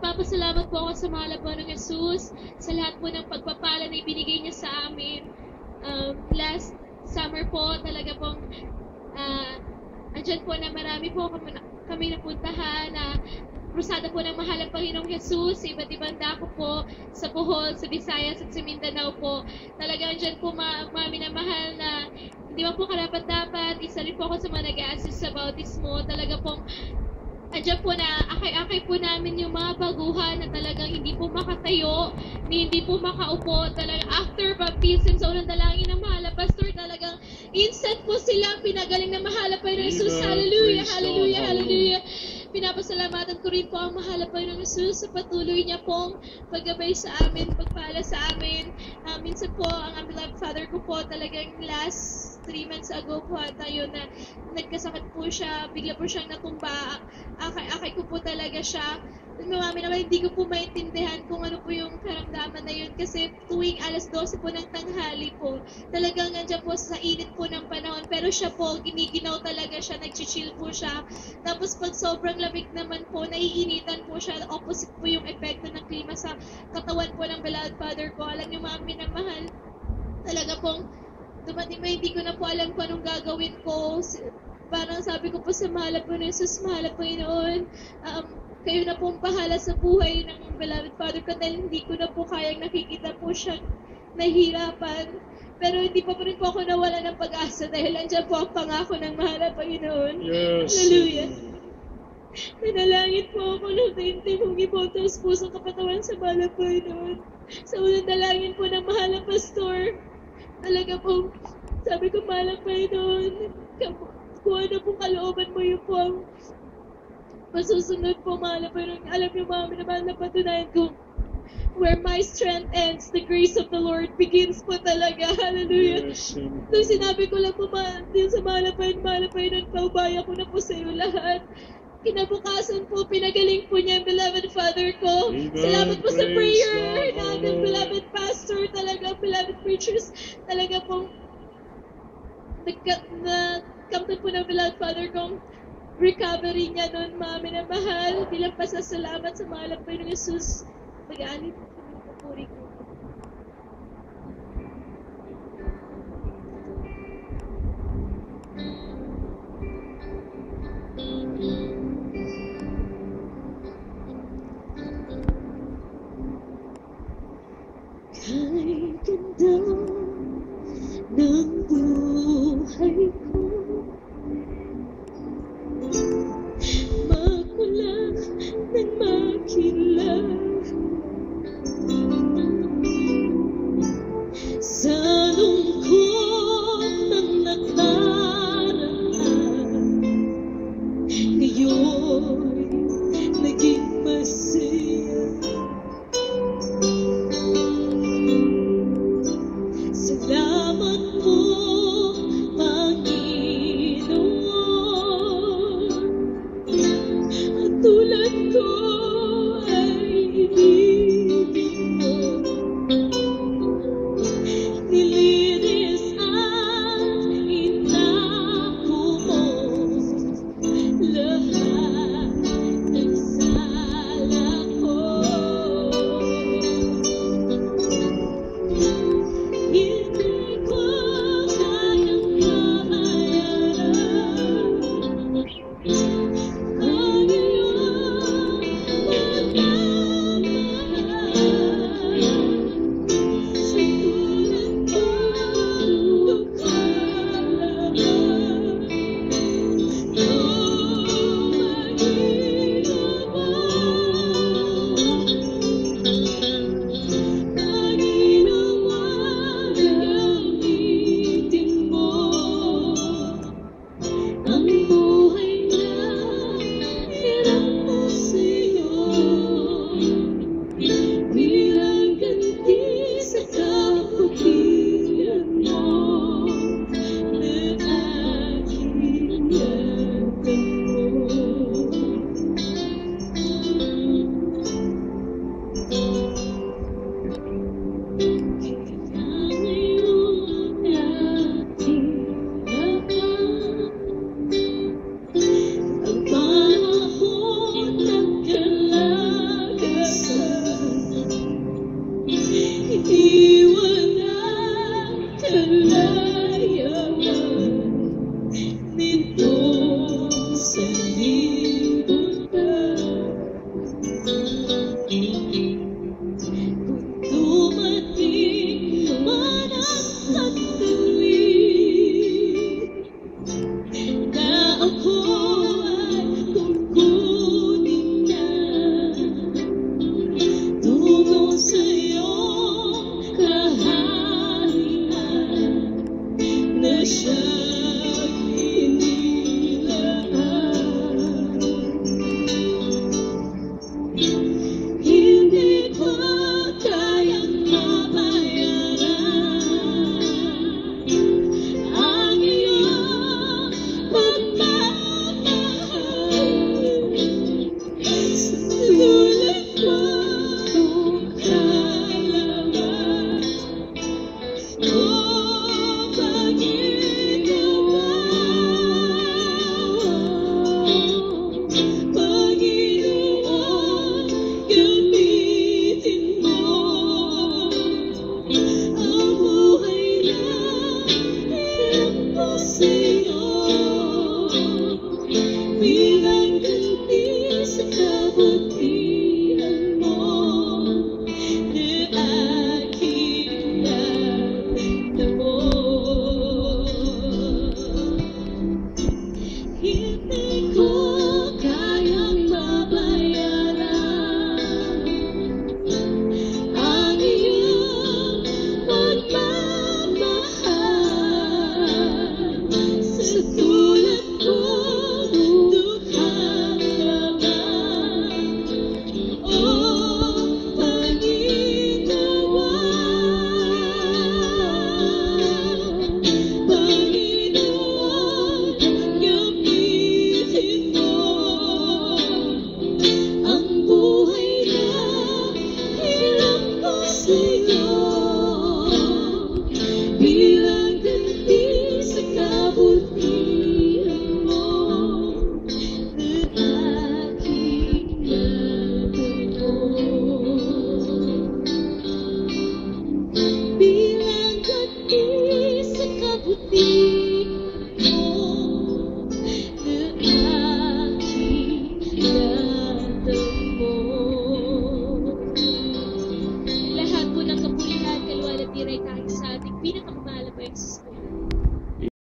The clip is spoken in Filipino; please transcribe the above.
Nagpapasalamat po ako sa mahal po ng Jesus, sa lahat po ng pagpapala na ibinigay niya sa amin. Last summer po, talaga pong andyan po na marami po kami napuntahan na krusada po ng mahal ang Panginoong Jesus sa iba't ibang dako po, sa Bohol, sa Visayas at sa Mindanao po. Talagang andyan po mami na mahal na hindi ba po karapat-dapat, isa rin po ako sa mga nag-a-assist sa bautismo. Talaga pong andyan po na akay-akay po namin yung mga baguhan na talagang hindi po makatayo, hindi po makaupo. Talagang after baptism sa unang dalangin ng mahal pastor, talagang instant po silang pinagaling ng mahal pa ng Jesus. Hallelujah, hallelujah, hallelujah. Pinapasalamatan ko rin po ang mahal pa ng Jesus sa patuloy niya pong paggabay sa amin, pagpala sa amin. Minsan po, ang beloved father ko po talagang last 3 months ago po tayo na nagkasakit po siya, bigla po siyang natumba. Akay ko po talaga siya. Mami naman, hindi ko po maintindihan kung ano po yung karamdaman na yun kasi tuwing alas 12 po ng tanghali po, talagang nandiyan po sa init po ng panahon, pero siya po, giniginaw talaga siya, nag-chill po siya. Tapos pag sobrang lamig naman po, naiinitan po siya, opposite po yung epekto ng klima sa katawan po ng beloved father ko. Alam niyo, mami na mahal, talaga pong dumating ba, hindi ko na po alam kung anong gagawin ko. Parang sabi ko po sa mahal po ng Jesus, mahal po Panginoon, kayo na pong bahala sa buhay ng beloved father ko dahil hindi ko na po kayang nakikita po siyang nahihirapan. Pero hindi pa rin po ako nawala ng pag-asa dahil andyan po ang pangako ng mahal na Panginoon. Yes. Hallelujah. Nanalangin po ako ng taimtim kong iboto sa pusong kapatawan sa mahal na Panginoon. Sa unang dalangin po ng mahal na pastor, talaga po, sabi ko, mahal na Panginoon, kung ano pong kalooban mo yun po ang masusunod po, mahal na Panginoon. Alam niyo, mami, naman na patunayan ko, where my strength ends, the grace of the Lord begins po talaga. Hallelujah. Yes. Nung sinabi ko lang po, din sa mahal na Panginoon, paubaya ko na po sa iyo lahat. Kinabukasan po, pinagaling po niya yung beloved father ko. Amen. Salamat po sa Praise prayer God, na Lord. ating beloved pastor, talaga, beloved preachers, talaga pong nagkamtan po ng beloved father kong recovery niya noon, mami na mahal, bilang pasasalamat sa mahal po ng Jesus. Mag-aanit po ng papuri ko. Kay ganda ng buhay ko, makulak ng makilala sa lungkot ng nakaraan. Ngayon naging masaya. Salamat po, Panginoon. At tulad ko ay ibigin mo. Nilinis at inako mo lahat ng sala ko. Hindi ko kayang kabayaran ang iyong pagmamahal. Sa tulad ko, lukalaman. Gamitin mo ang buhay na hirap mo sa'yo. Tulad mo kalaman o Panginoon, Panginoon, gamitin mo ang buhay na hirap ko sa'yo bilang ganti sa kabutihan